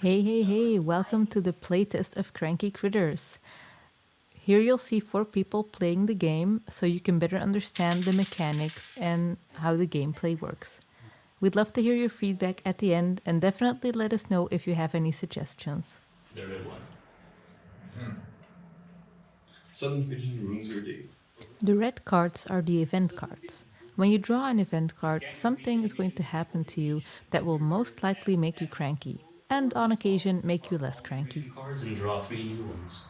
Hey, welcome to the playtest of Cranky Critters. Here you'll see 4 people playing the game so you can better understand the mechanics and how the gameplay works. We'd love to hear your feedback at the end and definitely let us know if you have any suggestions. The red one. Sudden pigeon ruins your day. The red cards are the event cards. When you draw an event card, something is going to happen to you that will most likely make you cranky, and on occasion make you less cranky. Cards and draw 3 new ones.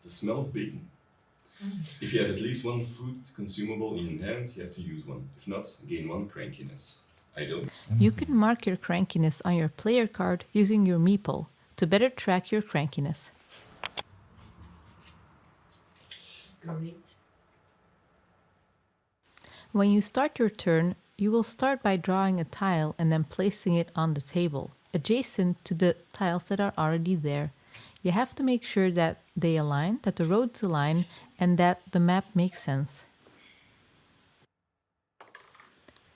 The smell of bacon. If you have at least one food consumable in hand, you have to use one. If not, gain 1 crankiness. I don't. You can mark your crankiness on your player card using your meeple to better track your crankiness. Great. When you start your turn, you will start by drawing a tile and then placing it on the table, adjacent to the tiles that are already there. You have to make sure that they align, that the roads align, and that the map makes sense.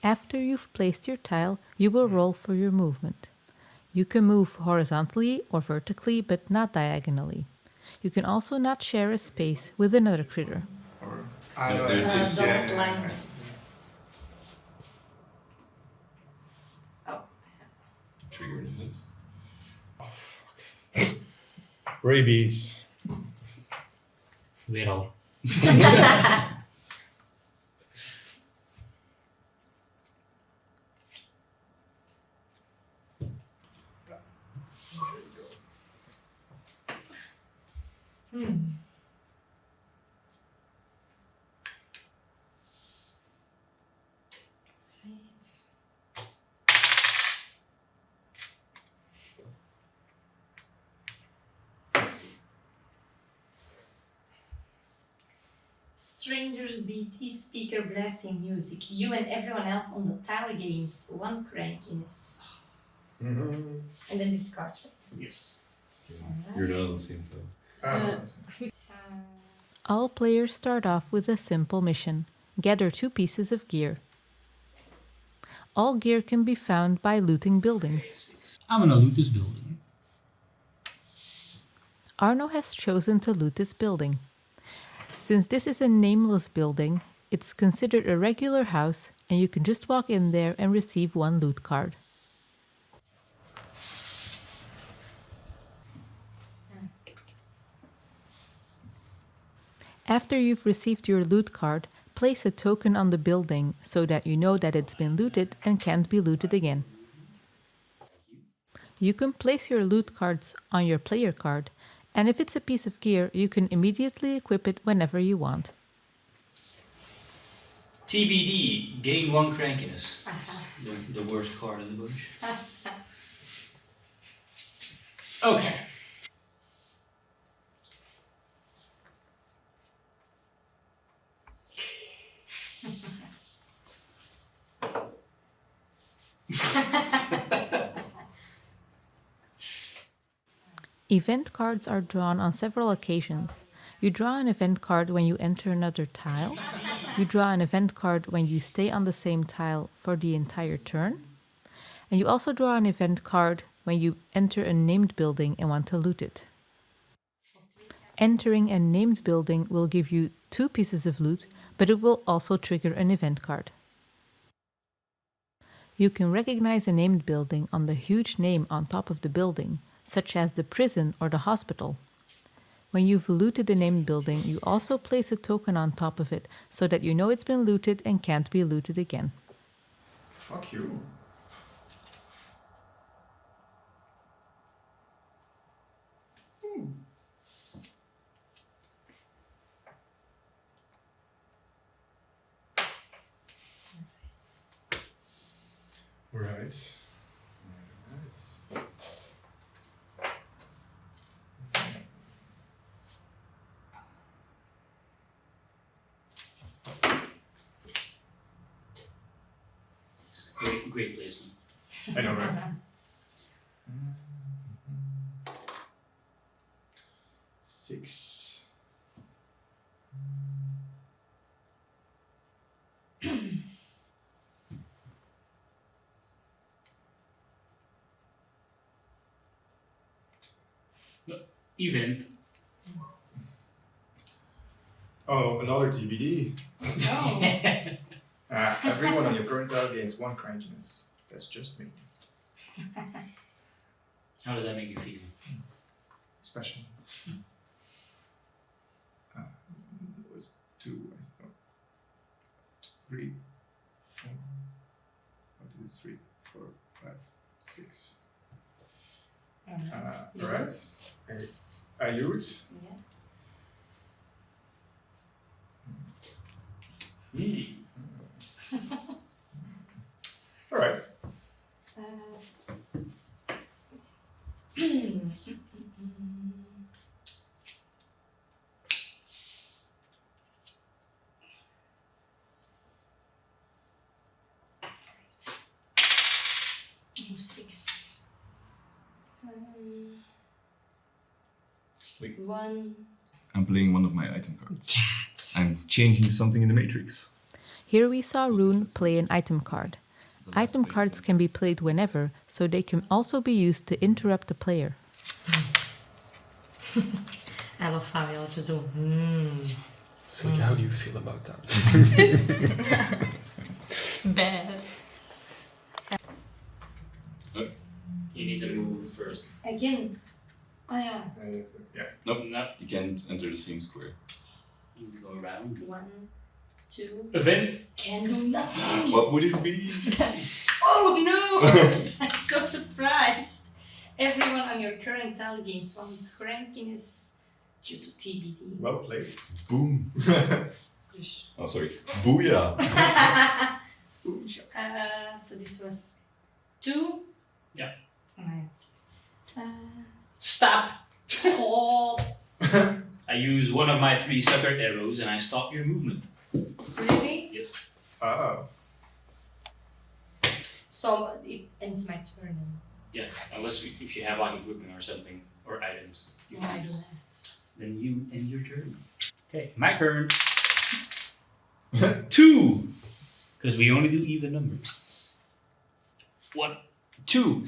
After you've placed your tile, you will roll for your movement. You can move horizontally or vertically, but not diagonally. You can also not share a space with another critter. There's this Dotted lines. trigger an event. Rabies. Weird. Strangers BT speaker blasting music. You and everyone else on the tile gains 1 crankiness. And then discard, right? Yes. You're not on the same time. All players start off with a simple mission: gather 2 pieces of gear. All gear can be found by looting buildings. I'm gonna loot this building. Arno has chosen to loot this building. Since this is a nameless building, it's considered a regular house and you can just walk in there and receive 1 loot card. After you've received your loot card, place a token on the building so that you know that it's been looted and can't be looted again. You can place your loot cards on your player card, and if it's a piece of gear, you can immediately equip it whenever you want. TBD, gain 1 crankiness. The worst card in the bunch. Okay. Event cards are drawn on several occasions. You draw an event card when you enter another tile. You draw an event card when you stay on the same tile for the entire turn. And you also draw an event card when you enter a named building and want to loot it. Entering a named building will give you 2 pieces of loot, but it will also trigger an event card. You can recognize a named building on the huge name on top of the building, such as the prison or the hospital. When you've looted the named building, you also place a token on top of it so that you know it's been looted and can't be looted again. Fuck you. Right. Great placement. I know, right? Six. Event. Oh, another TBD. Oh. Everyone on your current tile gains 1 crankiness. That's just me. How does that make you feel? Special. It was 2, I thought. 3, 4. What is 3, 4, 5, 6. Alright. I loot. Yeah. Alright. Oh, 6. Wait. 1. I'm playing one of my item cards. Cat. I'm changing something in the matrix. Here we saw Rune play an item card. Item cards can be played whenever, so they can also be used to interrupt the player. I love how we all just do. So how do you feel about that? Bad. You need to move first. Again. Oh yeah. Yeah. Nope, you can't enter the same square. You go around. 1, 2. Event. Can do nothing. What would it be? Oh no! I'm so surprised. Everyone on your current tile gains 1 crankiness due to TBD. Well played. Boom. Push. Oh, sorry. Booyah. So this was 2. Yeah. Alright. Stop. Oh, I use one of my 3 sucker arrows and I stop your movement. really? Yes. Oh. So it ends my turn. Yeah. Unless if you have like equipment or something or items. You Yeah, I can do use. that. Then you end your turn. Okay, my turn. 2. Because we only do even numbers. 1, 2.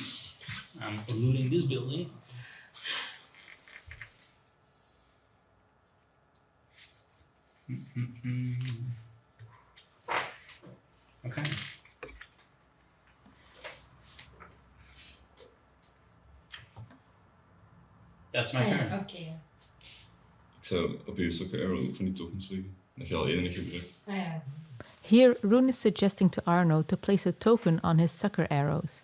I'm looting this building. Okay. That's my turn. Okay. Ik zou op je sokken arrow van die tokens liggen. Dat je al één gebruikt. Yeah. Here, Rune is suggesting to Arno to place a token on his sucker arrows.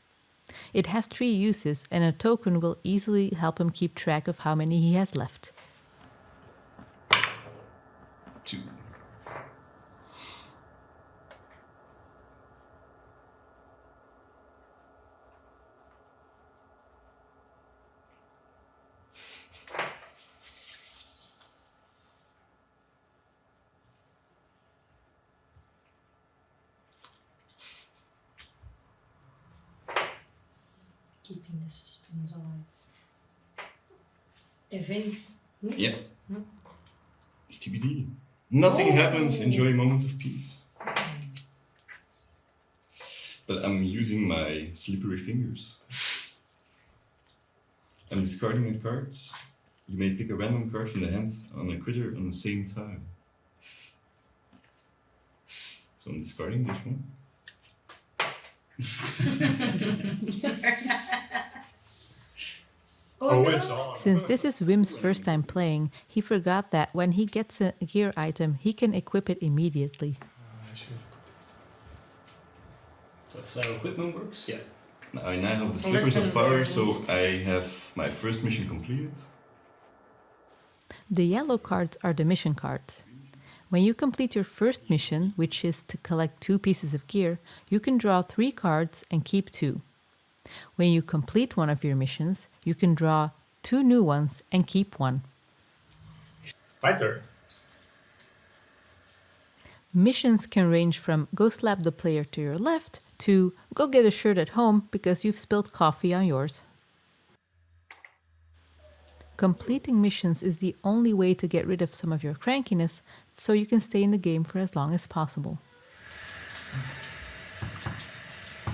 It has 3 uses, and a token will easily help him keep track of how many he has left. 2. Keeping the suspense alive. Event. Yeah. TBD. Nothing happens. Enjoy a moment of peace. But I'm using my slippery fingers. I'm discarding a card. You may pick a random card from the hand on a critter on the same tile. So I'm discarding this one. Oh, no. it's on. Since this is Wim's first time playing, he forgot that when he gets a gear item, he can equip it immediately. I should have put it. So that's how equipment works? Yeah. I now have the Well, slippers that's of power, so important. I have my first mission completed. The yellow cards are the mission cards. When you complete your first mission, which is to collect 2 pieces of gear, you can draw 3 cards and keep 2. When you complete one of your missions, you can draw 2 new ones and keep 1. My turn. Missions can range from go slap the player to your left to go get a shirt at home because you've spilled coffee on yours. Completing missions is the only way to get rid of some of your crankiness so you can stay in the game for as long as possible.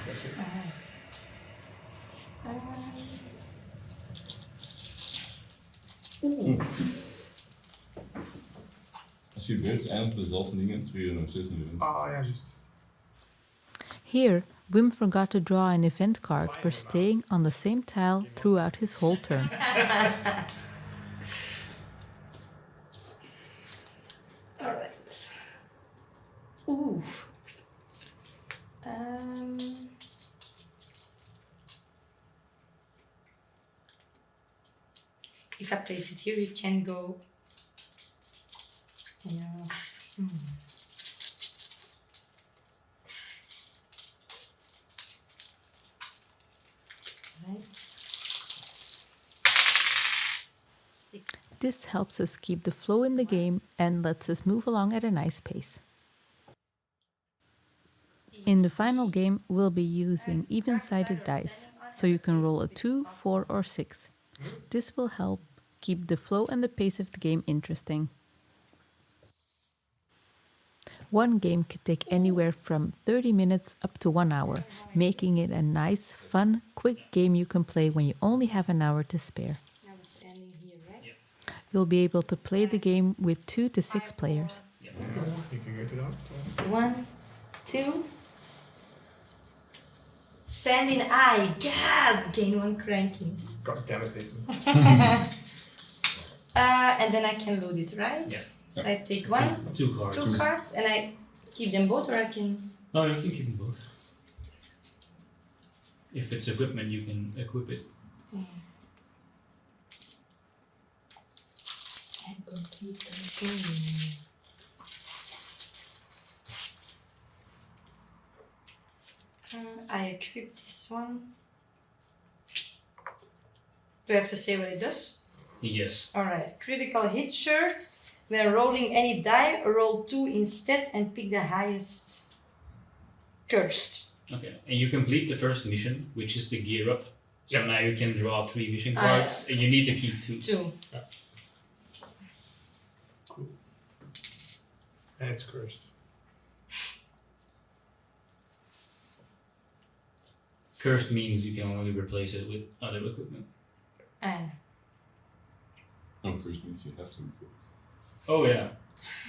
That's it. Als je gebeurt, eindigt dezelfde dingen, 206 miljoen. Ah, ja, juist. Here, Wim forgot to draw an event card for staying on the same tile throughout his whole turn. Alright. Ooh. If I place it here, you can go. Yeah. Right. 6. This helps us keep the flow in the game and lets us move along at a nice pace. In the final game, we'll be using even-sided dice, so you can roll a 2, 4 or 6. This will help keep the flow and the pace of the game interesting. One game could take anywhere from 30 minutes up to 1 hour, making it a nice, fun, quick game you can play when you only have an hour to spare. I was standing here, right? Yes. You'll be able to play the game with 2 to 6 players. You can get it out. 1, 2. Sand in eye. God, gain 1 crankiness. God damn it, Ethan. And then I can load it, right? Yeah. So I take 1, 2 cards. 2 cards, and I keep them both, or I can. No, you can keep them both. If it's equipment, you can equip it. And complete the game. I equip this one. Do I have to say what it does? Yes. Alright, critical hit shirt. When rolling any die, roll 2 instead and pick the highest. Cursed. Okay. And you complete the first mission, which is the gear up. So now you can draw 3 mission cards, and you need to keep 2. 2. Cool. And it's cursed. Cursed means you can only replace it with other equipment. Oh, curse means you have to record. Oh yeah.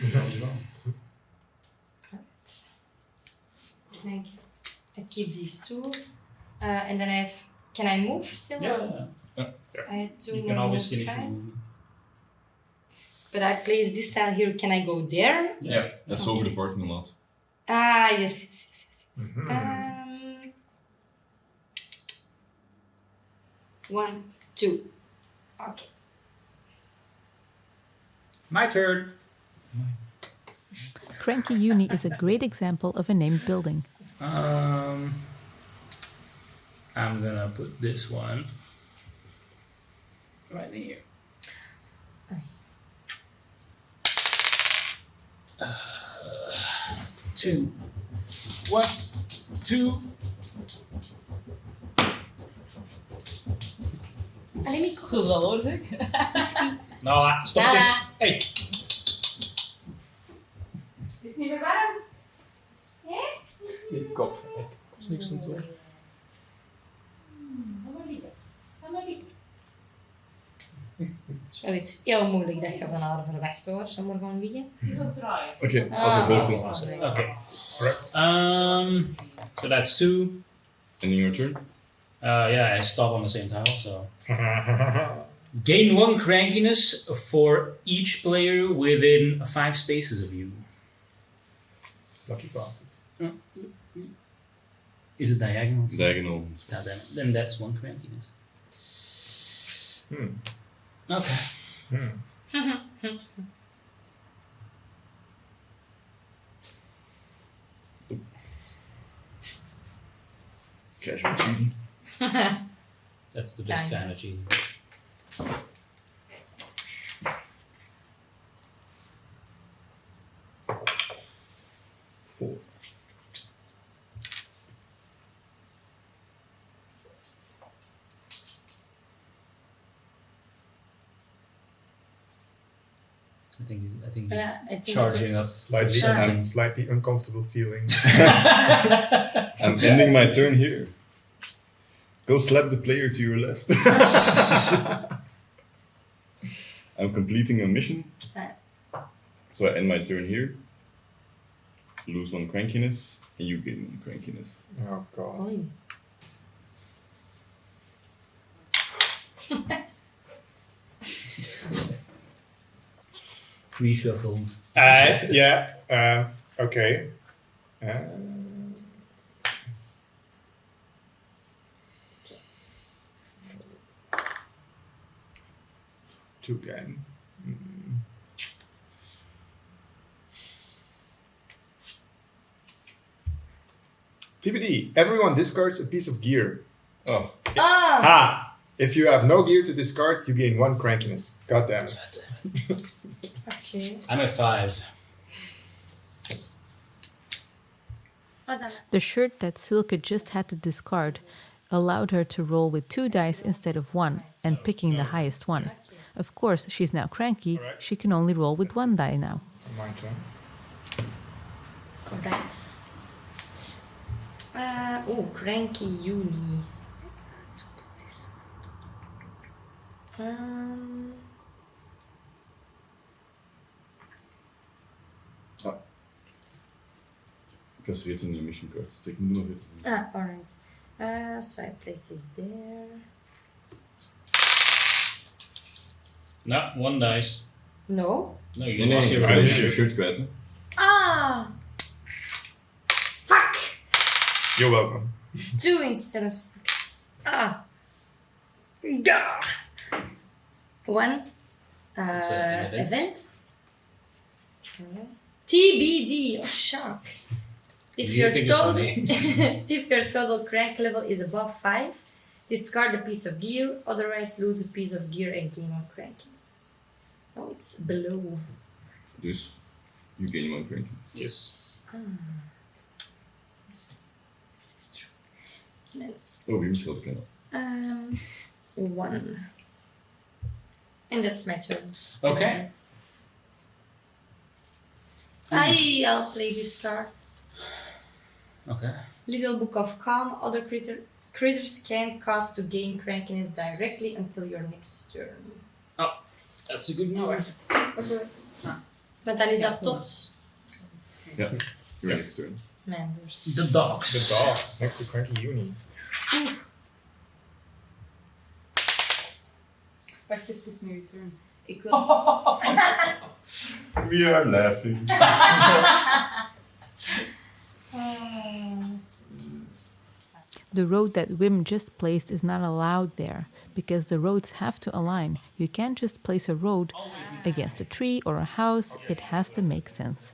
As well. I keep these 2. And then I have. Can I move still? Yeah. I have 2 You more can always moves, finish your right? movement. But I place this tile here. Can I go there? Yeah, that's over the parking lot. Ah, yes. Mhm. 1, 2. Okay. My turn. Cranky Uni is a great example of a named building. I'm gonna put this one right here. 2, 1, 2. Alleen ik Zo zal hoor, zeg. Nou, stop Ja. eens. Hey. Het is niet meer warm. Je kop. Er is niks aan toe. Het is wel iets heel moeilijk dat je van haar verwacht hoor. Ze moet gewoon liggen. Oké, laten we volgen. Okay. Correct. So that's 2. And in your turn? Yeah, I stop on the same tile, so. Gain 1 crankiness for each player within 5 spaces of you. Lucky bastards. Is it diagonal? Diagonal. God damn it. Then that's 1 crankiness. Hmm. Okay. Casual cheating. That's the best Fine. kind of cheating. I think he's Yeah, I think charging up. Slightly uncomfortable feeling. I'm ending my turn here. Go slap the player to your left. I'm completing a mission. So I end my turn here. Lose 1 crankiness, and you gain 1 crankiness. Oh god. Oy. Pre-shuffle. Yeah. Okay. Two again. TBD. Everyone discards a piece of gear. Oh, Ah! If you have no gear to discard, you gain 1 crankiness. God damn it. Okay. I'm at 5. The shirt that Silke just had to discard allowed her to roll with 2 dice instead of 1, and picking the highest one. Of course, she's now cranky, she can only roll with 1 die now. My turn. Alright. Cranky Uni. To put this one. Because we in the mission cards. Take note of it. Alright. So I place it there. No, 1 dice. No. No, you Nee, lost je your bent shirt. je shirt kwijt, hè? Ah! Fuck! You're welcome. 2 instead of 6. Gah! 1. It's an event. Event. Alright. TBD, shock. If You your think it's total funny? if your total crank level is above 5, discard a piece of gear, otherwise lose a piece of gear and gain 1 crankiness. No, it's below. Dus, you gain 1 cranky. Yes. Yes, this is true. And Oh, wie misschien kennen. then, 1. And that's my turn. Okay. I'll play this card. Okay. Little Book of Calm. Other critters can't cast to gain crankiness directly until your next turn. That's a good move. Maar dan is dat tot Ja, your next turn. members. The dogs. The dogs next to Cranky Uni. Wacht even met je turn. Ik wil... We are laughing. The road that Wim just placed is not allowed there, because the roads have to align. You can't just place a road against a tree or a house, it has to make sense.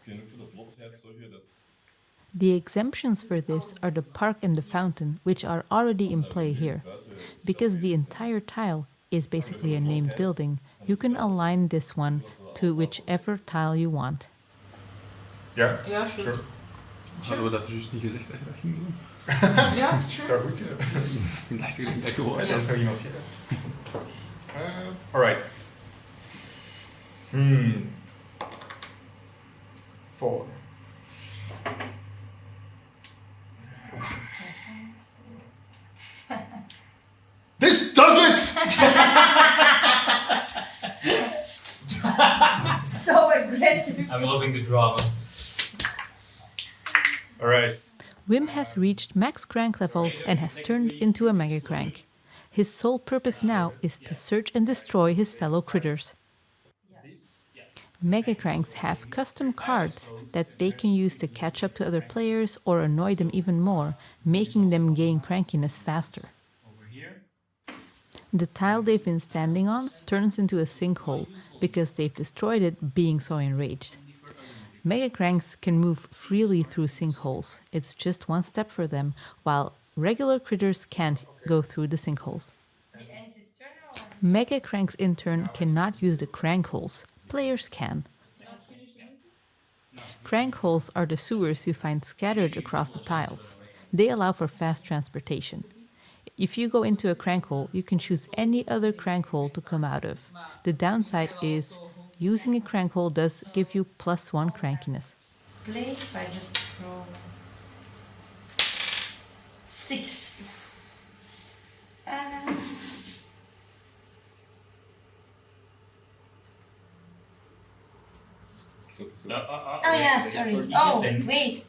The exemptions for this are the park and the fountain, which are already in play here. Because the entire tile is basically a named building, you can align this one to whichever tile you want. Ja, Ja, sure. Hadden we dat dus niet gezegd dat je dat ging doen? Ja, sure. Zou goed kunnen. Ik dacht dat ik gewoon... Dat is nog iemand zeggen. Alright. 4. This does it! So aggressive. I'm loving the drama. Alright. Wim has reached max crank level and has turned into a mega crank. His sole purpose now is to search and destroy his fellow critters. Mega cranks have custom cards that they can use to catch up to other players or annoy them even more, making them gain crankiness faster. Over here. The tile they've been standing on turns into a sinkhole because they've destroyed it being so enraged. Mega cranks can move freely through sinkholes. It's just one step for them, while regular critters can't go through the sinkholes. Mega cranks in turn cannot use the crank holes. Players can. Crank holes are the sewers you find scattered across the tiles. They allow for fast transportation. If you go into a crank hole, you can choose any other crank hole to come out of. The downside is Using a crank hole does give you +1 crankiness. Play, so I just roll 6. Oh yeah, sorry. Oh, wait.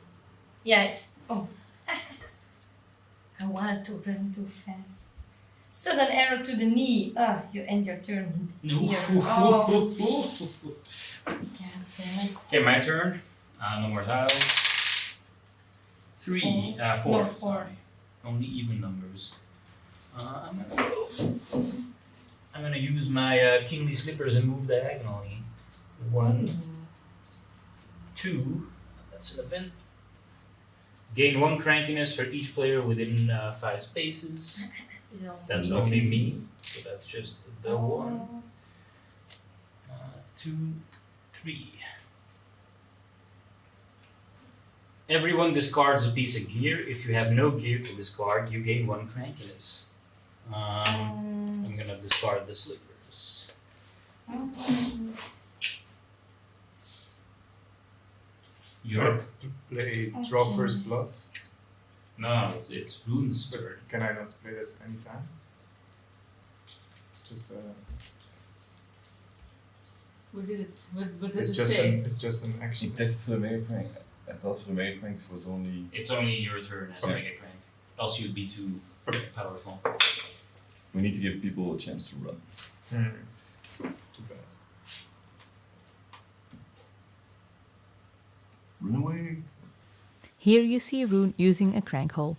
Yes. Oh. I wanted to run too fast. Sudden arrow to the knee. You end your turn here. Oh. Okay, my turn. No more tiles. 4. No, 4. Only even numbers. I'm gonna use my kingly slippers and move diagonally. 1, 2. That's an event. Gain 1 crankiness for each player within 5 spaces. That's only me, so that's just the 1. 2, 3. Everyone discards a piece of gear. If you have no gear to discard, you gain 1 crankiness. I'm gonna discard the slippers. Europe? To play draw first blood. No, it's Rune's turn. Can I not play that any time? Just What did it? What it's does it say? it's just an action. Ik dacht voor de Megacrank. I thought for the Megacranks was only. It's only your turn as a Okay. mega crank. Else you'd be too powerful. We need to give people a chance to run. Too bad. Run away. Here you see Rune using a crank hole.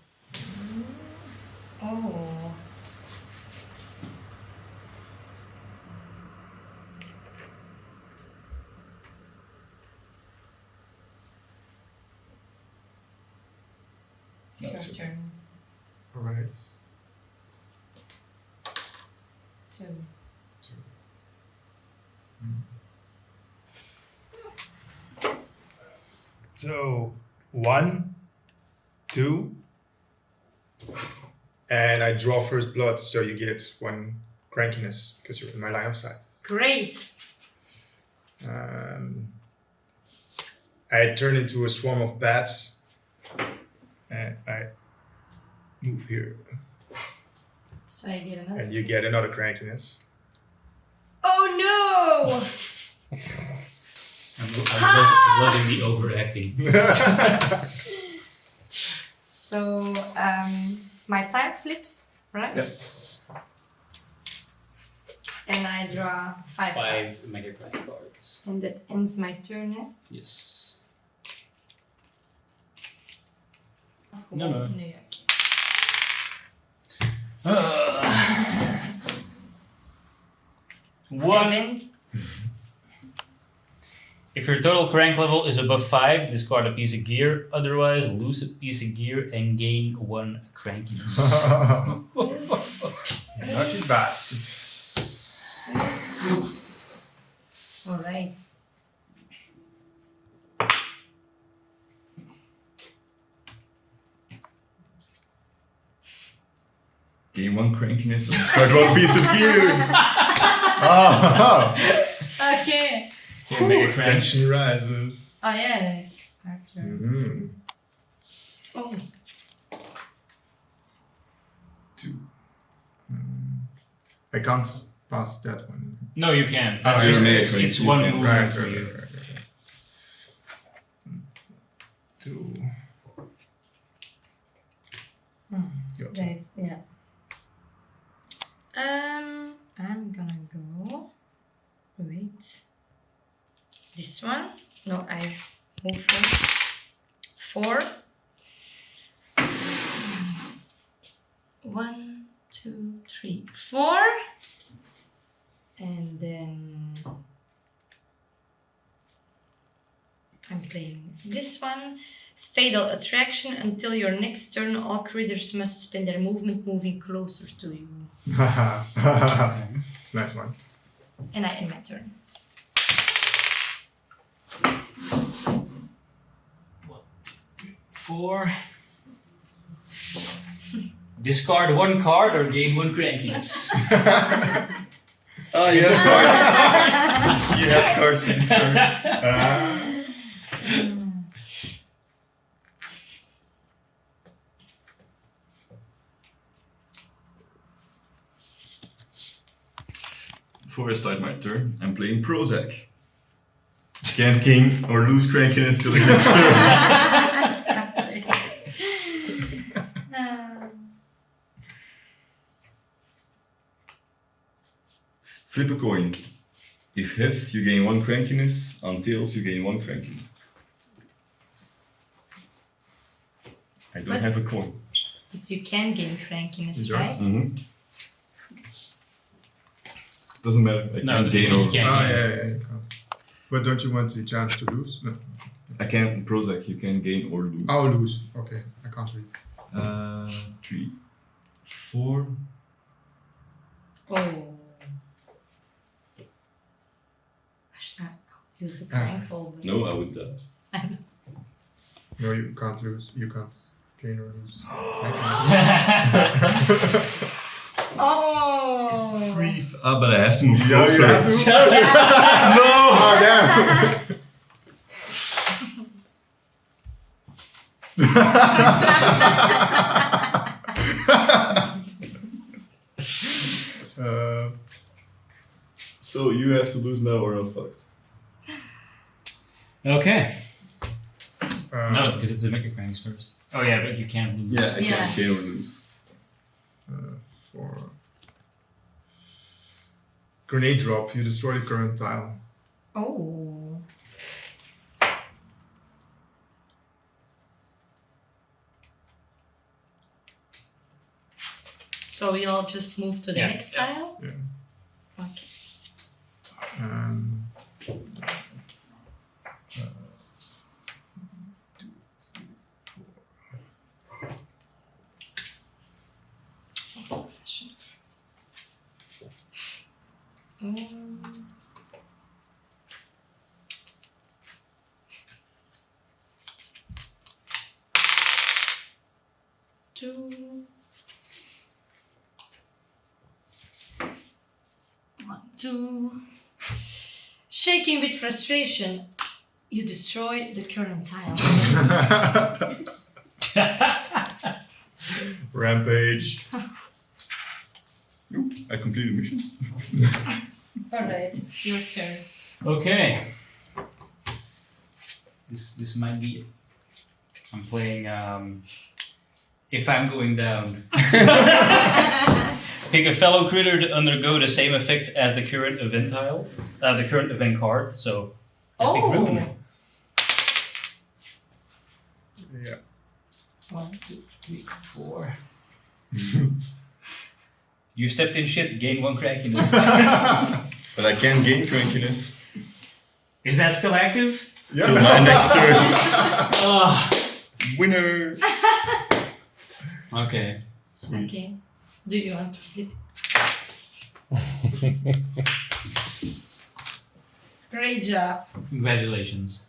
Oh. It's your turn. Alright. 2. So 1, 2, and I draw first blood, so you get 1 crankiness because you're in my line of sight. Great. I turn into a swarm of bats, and I move here, So I get another. and you get another crankiness. Oh no! I'm loving the overacting. So my time flips, right? Yes. And I draw 5 5 cards. mega crank cards. And that ends my turn, eh? Yes. No. Nee, One. Event. If your total crank level is above 5, discard a piece of gear. Otherwise, lose a piece of gear and gain 1 crankiness. Naughty bastard. Alright. Gain 1 crankiness or discard 1 piece of gear. Oh. Okay. Okay, mega cranks. Tension rises. Oh yeah, it's our turn. Oh. 2. I can't pass that one. No, you can. Oh, That's you're just, mega it's cranks, you one can. movement for you. Right. 2. Your turn. Right, yeah. I'm gonna go. Wait. This one? No, I move for 4. 1, 2, 3, 4. And then I'm playing this one. Fatal attraction. Until your next turn, all critters must spend their movement moving closer to you. Nice one. And I end my turn. Four. Discard 1 card or gain 1 crankiness. Ah, yes, cards. You have cards in this card. Before I start my turn, I'm playing Prozac. Can't king or lose crankiness till the next turn. Flip a coin. If heads, you gain 1 crankiness. On tails, you gain 1 crankiness. I don't have a coin. But you can gain crankiness, Yours? right? Mm-hmm. Doesn't matter. I No, can't gain or you can't. Yeah, you can't. But don't you want the chance to lose? No. I can't in Prozac. You can gain or lose. Oh, lose. Okay, I can't read. 3, 4. Oh. Use the crank fold. No, I would. No, you can't lose. You can't gain or lose. I Oh. 3. But I have to move can't. closer. You have to. No! Oh, damn. So you have to lose now or I'm fucked. Okay. No, Uh, because it's a Mickey Cranks first. Oh yeah, but you can't lose. Yeah, I Yeah. can't gain or lose. 4. Grenade drop. You destroy the current tile. Oh. So we all just move to the Yeah, next yeah. tile? Yeah. Okay. Two. 1, 2. Shaking with frustration, you destroy the current tile. Rampage. Oop, I completed the mission. Alright, your turn. Okay. This might be it. I'm playing If I'm Going Down. Pick a fellow critter to undergo the same effect as the current event tile, the current event card. So epic Oh. room. Yeah. 1, 2, 3, 4. You stepped in shit, gain 1 crankiness. But I can't gain crankiness Is that still active? till my next turn. Ah. Winner! Okay. Sweet. Okay. Do you want to flip it? Great job. Congratulations.